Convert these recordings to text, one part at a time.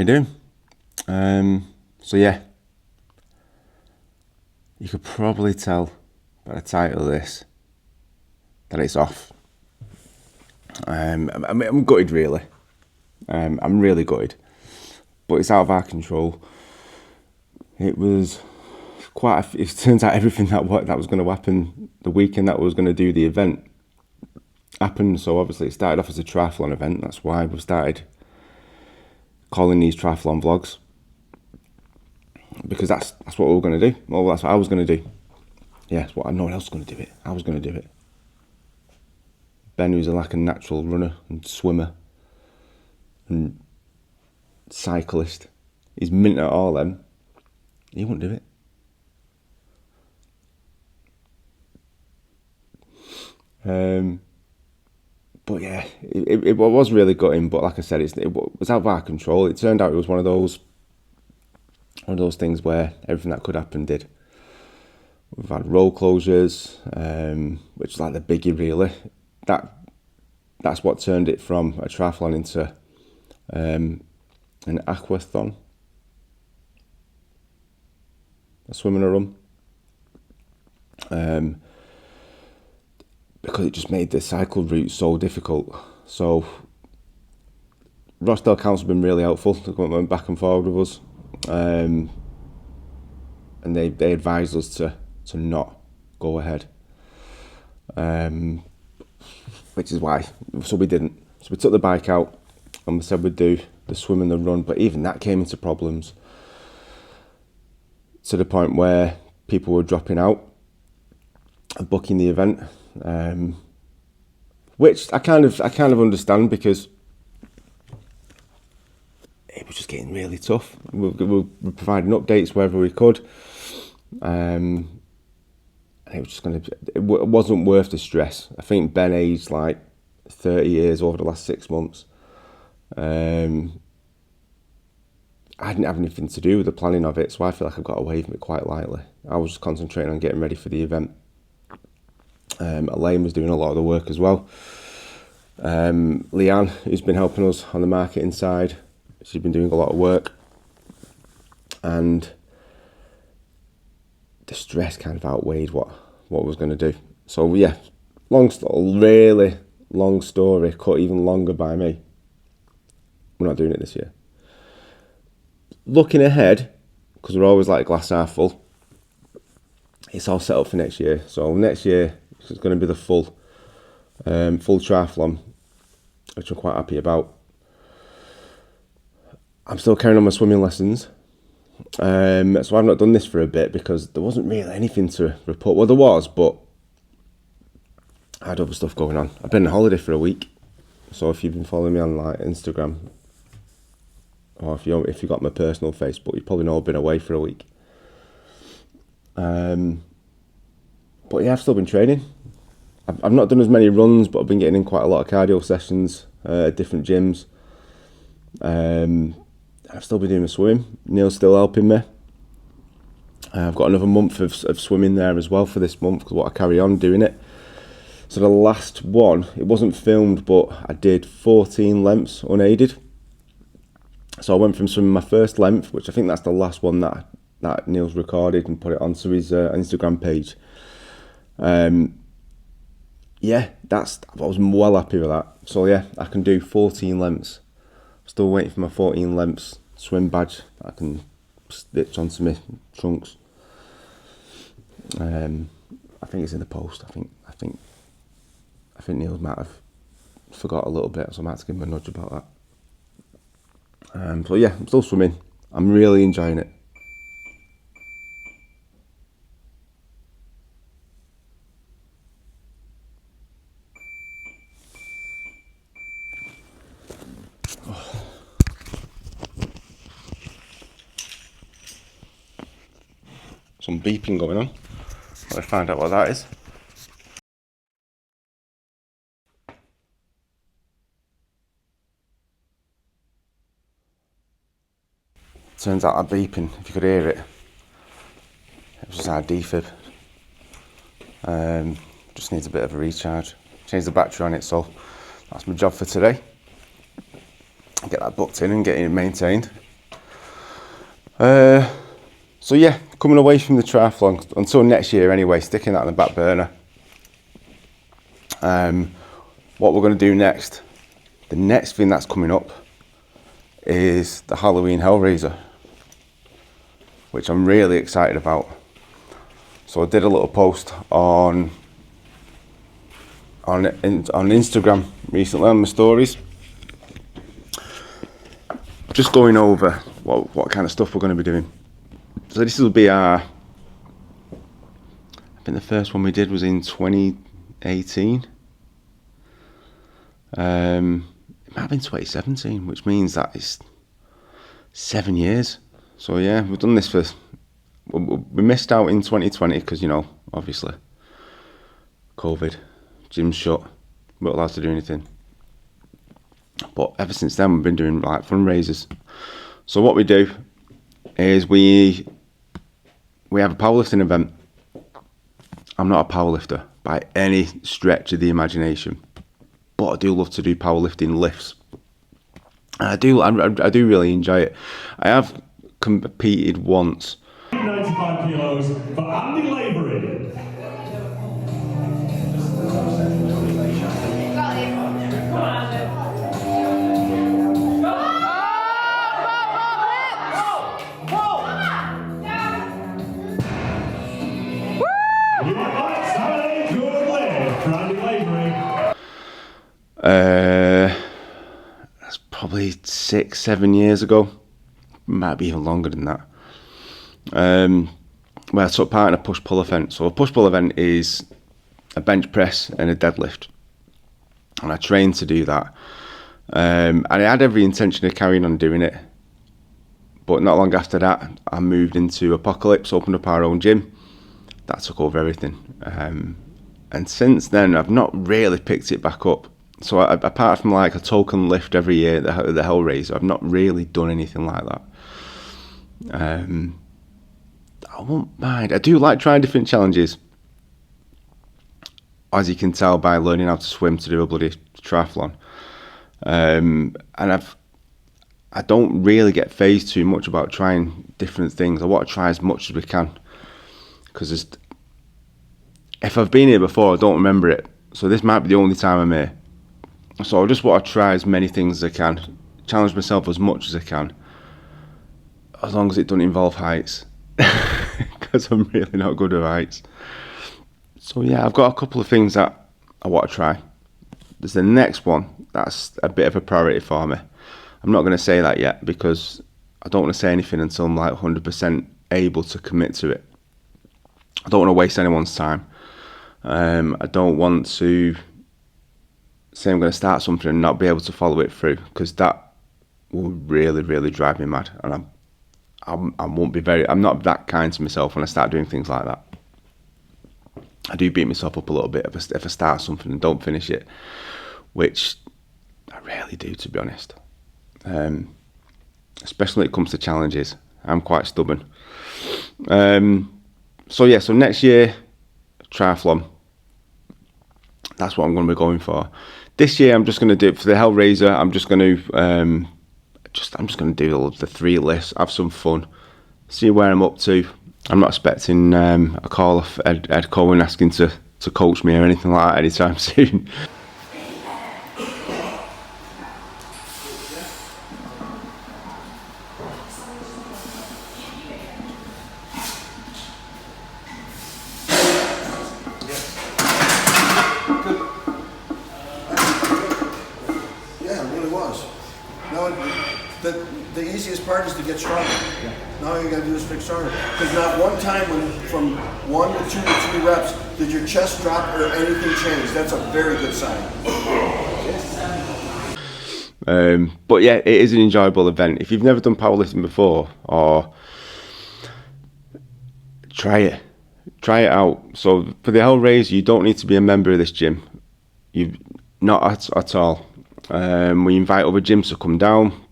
doing? So yeah, you could probably tell by the title of this that it's off. I'm gutted, really. I'm really gutted, but it's out of our control. It was it turns out everything that was going to happen the weekend that was going to do the event happened. So obviously it started off as a triathlon event. That's why we started calling these triathlon vlogs, because that's what we were going to do. Well, that's what I was going to do. Yeah, that's what no one else was going to do it. I was going to do it. Ben, who's like a natural runner and swimmer and cyclist, he's mint at all them. He wouldn't do it. But yeah, it was really gutting. But like I said, it was out of our control. It turned out it was one of those things where everything that could happen did. We've had road closures, which is like the biggie really. That's what turned it from a triathlon into an aquathon, a swim and a run. Because it just made the cycle route so difficult. So Rochdale Council have been really helpful. They went back and forward with us, and they advised us to not go ahead, which is why. So we didn't. So we took the bike out and we said we'd do the swim and the run, but even that came into problems to the point where people were dropping out and booking the event. Which I kind of understand, because it was just getting really tough. We were providing updates wherever we could, and it was it wasn't worth the stress. I think Ben aged like 30 years over the last 6 months. I didn't have anything to do with the planning of it, so I feel like I got away from it quite lightly. I was just concentrating on getting ready for the event. Elaine was doing a lot of the work as well. Leanne, who's been helping us on the marketing side, she's been doing a lot of work, and the stress kind of outweighed what I was going to do. So yeah, really long story, cut even longer by me. We're not doing it this year. Looking ahead, because we're always like glass half full, it's all set up for next year. So next year it's going to be the full triathlon, which I'm quite happy about. I'm still carrying on my swimming lessons. So I've not done this for a bit because there wasn't really anything to report. Well, there was, but I had other stuff going on. I've been on holiday for a week. So if you've been following me on like Instagram, or if you got my personal Facebook, you probably know I've been away for a week. But yeah, I've still been training. I've not done as many runs, but I've been getting in quite a lot of cardio sessions at different gyms. I've still been doing my swimming. Neil's still helping me. I've got another month of swimming there as well for this month, because I want to carry on doing it. So the last one, it wasn't filmed, but I did 14 lengths unaided. So I went from swimming my first length, which I think that's the last one that Neil's recorded and put it onto his Instagram page. Yeah, I was well happy with that. So yeah, I can do 14 lengths. Still waiting for my 14 lengths swim badge that I can stitch onto my trunks. I think it's in the post. I think Neil might have forgot a little bit, so I might have to give him a nudge about that. So yeah, I'm still swimming. I'm really enjoying it. Some beeping going on. I'll find out what that is. Turns out that beeping, if you could hear it, it was just our defib. Just needs a bit of a recharge. Change the battery on it, so that's my job for today. Get that booked in and get it maintained. So yeah, coming away from the triathlon until next year anyway, sticking that on the back burner. What we're going to do next, the next thing that's coming up is the Halloween Hellraiser, which I'm really excited about. So I did a little post on Instagram recently on my stories, just going over what kind of stuff we're going to be doing. So this will be I think the first one we did was in 2018. It might have been 2017, which means that it's 7 years. So yeah, we've done this we missed out in 2020 because, you know, obviously COVID, gym's shut, we're not allowed to do anything. But ever since then, we've been doing like fundraisers. So what we do is we have a powerlifting event. I'm not a powerlifter by any stretch of the imagination, but I do love to do powerlifting lifts. And I do really enjoy it. I have competed once. 95 kilos for Andy Lavery. That's probably 6-7 years ago, might be even longer than that. Where I took part in a push-pull event. So a push-pull event is a bench press and a deadlift, and I trained to do that. And I had every intention of carrying on doing it, but not long after that, I moved into Apocalypse, opened up our own gym. That took over everything. And since then, I've not really picked it back up. So apart from like a token lift every year, the Hellraiser, I've not really done anything like that. I won't mind. I do like trying different challenges, as you can tell by learning how to swim to do a bloody triathlon. And I don't really get phased too much about trying different things. I want to try as much as we can, because if I've been here before, I don't remember it. So this might be the only time I'm here. So I just want to try as many things as I can, challenge myself as much as I can, as long as it doesn't involve heights, because I'm really not good at heights. So yeah, I've got a couple of things that I want to try. There's the next one that's a bit of a priority for me. I'm not going to say that yet, because I don't want to say anything until I'm like 100% able to commit to it. I don't want to waste anyone's time. I don't want to say I'm going to start something and not be able to follow it through, because that will really, really drive me mad. And I'm not that kind to myself when I start doing things like that. I do beat myself up a little bit if I start something and don't finish it, which I rarely do, to be honest. Especially when it comes to challenges. I'm quite stubborn. So next year, triathlon. That's what I'm going to be going for. This year, I'm just going to do it for the Hellraiser. I'm just going to do the 3 lists, have some fun, see where I'm up to. I'm not expecting a call off Ed Cohen asking to coach me or anything like that anytime soon. The easiest part is to get stronger. Yeah. Now all you gotta do is get stronger. Because not one time from 1 to 2 to 3 reps did your chest drop or anything change. That's a very good sign. But yeah, it is an enjoyable event. If you've never done powerlifting before, or try it out. So for the Hellraiser, you don't need to be a member of this gym. You not at all. We invite other gyms to come down.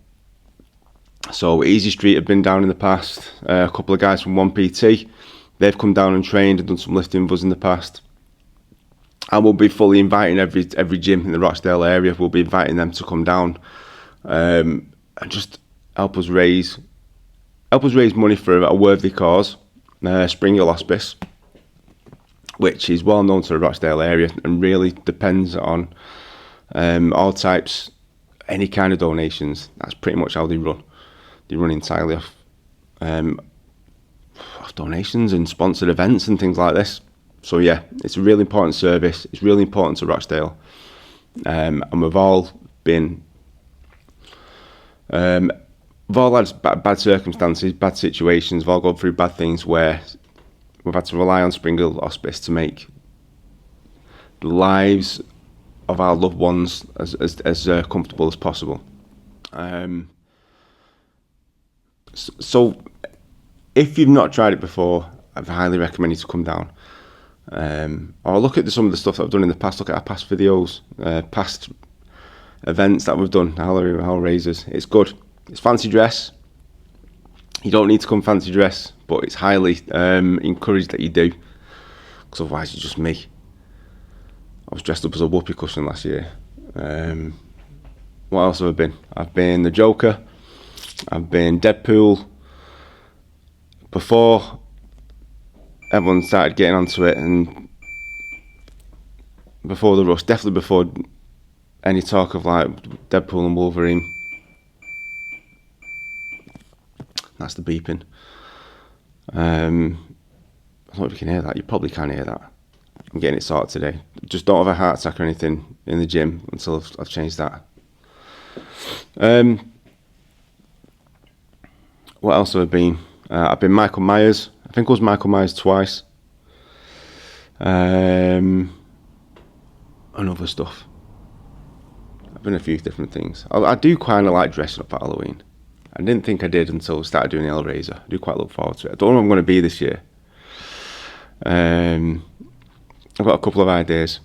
So Easy Street have been down in the past. A couple of guys from 1PT, they've come down and trained and done some lifting with us in the past. And we'll be fully inviting every gym in the Rochdale area. We'll be inviting them to come down and just help us raise help us raise money for a worthy cause, Spring Hill Hospice, which is well known to the Rochdale area and really depends on all types, any kind of donations. That's pretty much how they run. They run entirely off donations and sponsored events and things like this. So yeah, it's a really important service. It's really important to Rochdale, and we've all been, we've all had bad circumstances, bad situations. We've all gone through bad things where we've had to rely on Spring Hill Hospice to make the lives of our loved ones as comfortable as possible. So if you've not tried it before, I'd highly recommend you to come down. Or look at some of the stuff that I've done in the past. Look at our past videos, past events that we've done, Hellraisers. It's good. It's fancy dress. You don't need to come fancy dress, but it's highly encouraged that you do, because otherwise you're just me. I was dressed up as a whoopee cushion last year. What else have I been? I've been the Joker. I've been Deadpool. Before everyone started getting onto it, and before the rush, definitely before any talk of like Deadpool and Wolverine. That's the beeping. I don't know if you can hear that. You probably can hear that. I'm getting it sorted today. Just don't have a heart attack or anything in the gym until I've changed that. What else have I been? I've been Michael Myers. I think it was Michael Myers twice. And other stuff. I've been a few different things. I do kind of like dressing up for Halloween. I didn't think I did until I started doing the Hellraiser. I do quite look forward to it. I don't know what I'm going to be this year. I've got a couple of ideas.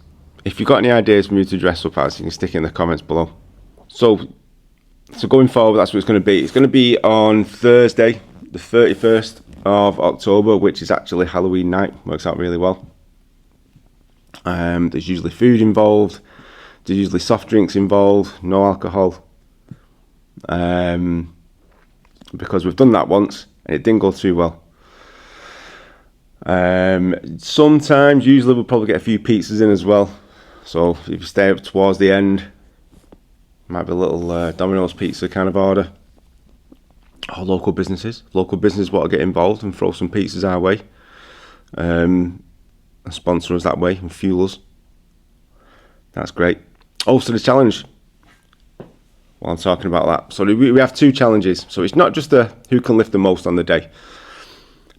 If you've got any ideas for me to dress up as, you can stick it in the comments below. So going forward, that's what it's going to be. It's going to be on Thursday, the 31st of October, which is actually Halloween night. Works out really well. There's usually food involved. There's usually soft drinks involved. No alcohol. Because we've done that once and it didn't go too well. Sometimes, usually we'll probably get a few pizzas in as well. So if you stay up towards the end, might be a little Domino's pizza kind of order. Or local businesses want to get involved and throw some pizzas our way, and sponsor us that way and fuel us. That's great. Also the challenge, while I'm talking about that, so we have two challenges. So it's not just who can lift the most on the day,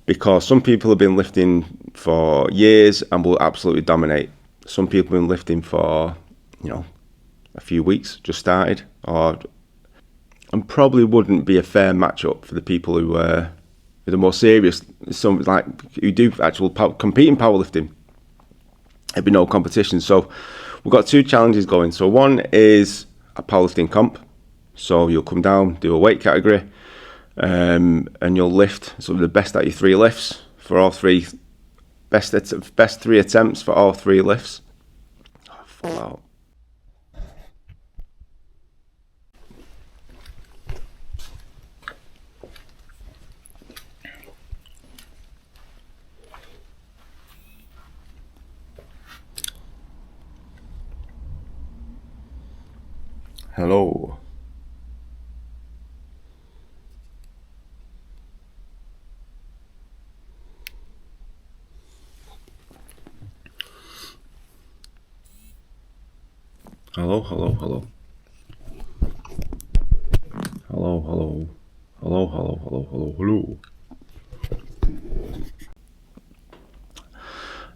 because some people have been lifting for years and will absolutely dominate. Some people have been lifting for a few weeks, just started, and probably wouldn't be a fair matchup for the people who are the more serious, some like who do actual compete in powerlifting. There'd be no competition. So we've got two challenges going. So one is a powerlifting comp. So you'll come down, do a weight category, and you'll lift some of the best at your three lifts for all three, best three attempts for all three lifts. Oh, fall out. Hello. Hello, hello, hello. Hello, hello. Hello, hello, hello, hello, hello.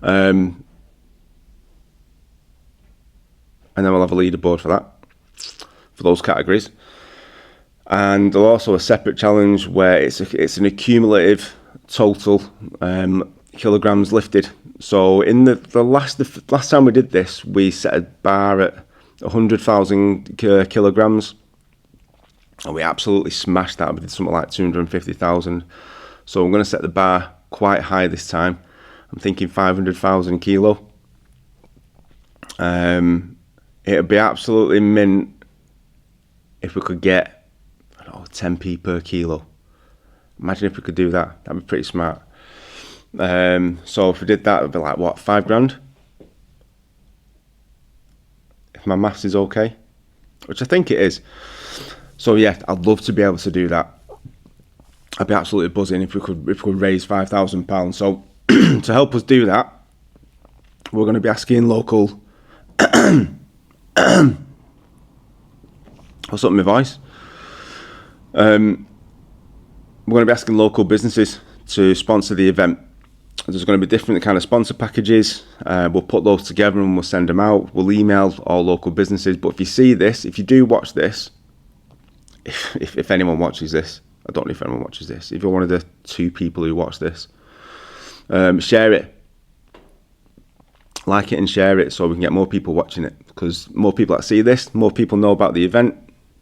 And then we'll have a leaderboard for that, for those categories. And there's also a separate challenge where it's an accumulative total kilograms lifted. So in the last time we did this, we set a bar at 100,000 kilograms, and we absolutely smashed that. We did something like 250,000. So I'm going to set the bar quite high this time. I'm thinking 500,000 kilo. It'd be absolutely mint if we could get 10p per kilo. Imagine if we could do that. That'd be pretty smart. So if we did that, it'd be like, what, £5,000? If my maths is okay, which I think it is. So yeah, I'd love to be able to do that. I'd be absolutely buzzing if we could raise £5,000. So to help us do that, we're going to be asking local. What's up, my voice? We're going to be asking local businesses to sponsor the event. There's going to be different kind of sponsor packages. We'll put those together and we'll send them out. We'll email all local businesses. But if you see this, if you do watch this, if anyone watches this, I don't know if anyone watches this. If you're one of the 2 people who watch this, share it. Like it and share it so we can get more people watching it. Because more people that see this, more people know about the event,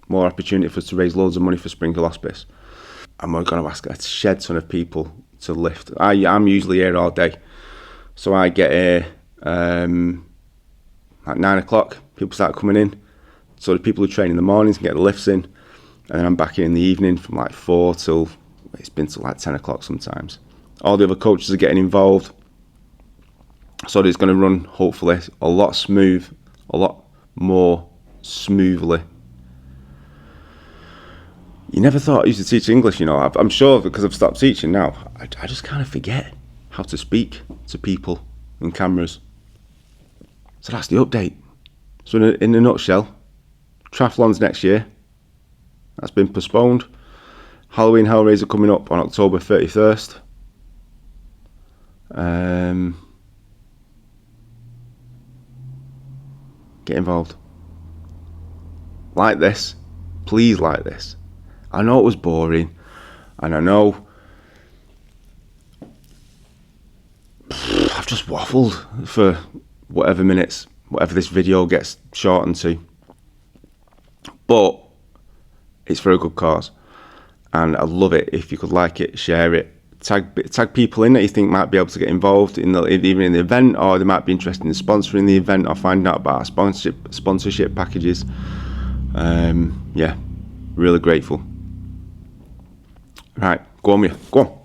more opportunity for us to raise loads of money for Springhill Hospice. And we're going to ask a shed ton of people to lift. I'm usually here all day. So I get here at 9 o'clock. People start coming in. So the people who train in the mornings can get the lifts in. And then I'm back in the evening from like 4 till, it's been till like 10 o'clock sometimes. All the other coaches are getting involved. So it's going to run, hopefully, a lot more smoothly. You never thought I used to teach English, you know. I'm sure because I've stopped teaching now, I just kind of forget how to speak to people and cameras. So that's the update. So in a nutshell, Triathlon's next year. That's been postponed. Halloween Hellraiser coming up on October 31st. Get involved. Like this. Please like this. I know it was boring. And I know I've just waffled for whatever minutes, whatever this video gets shortened to. But it's for a good cause. And I'd love it if you could like it, share it, tag people in that you think might be able to get involved in even in the event, or they might be interested in sponsoring the event or finding out about our sponsorship packages. Yeah, really grateful. Right, go on,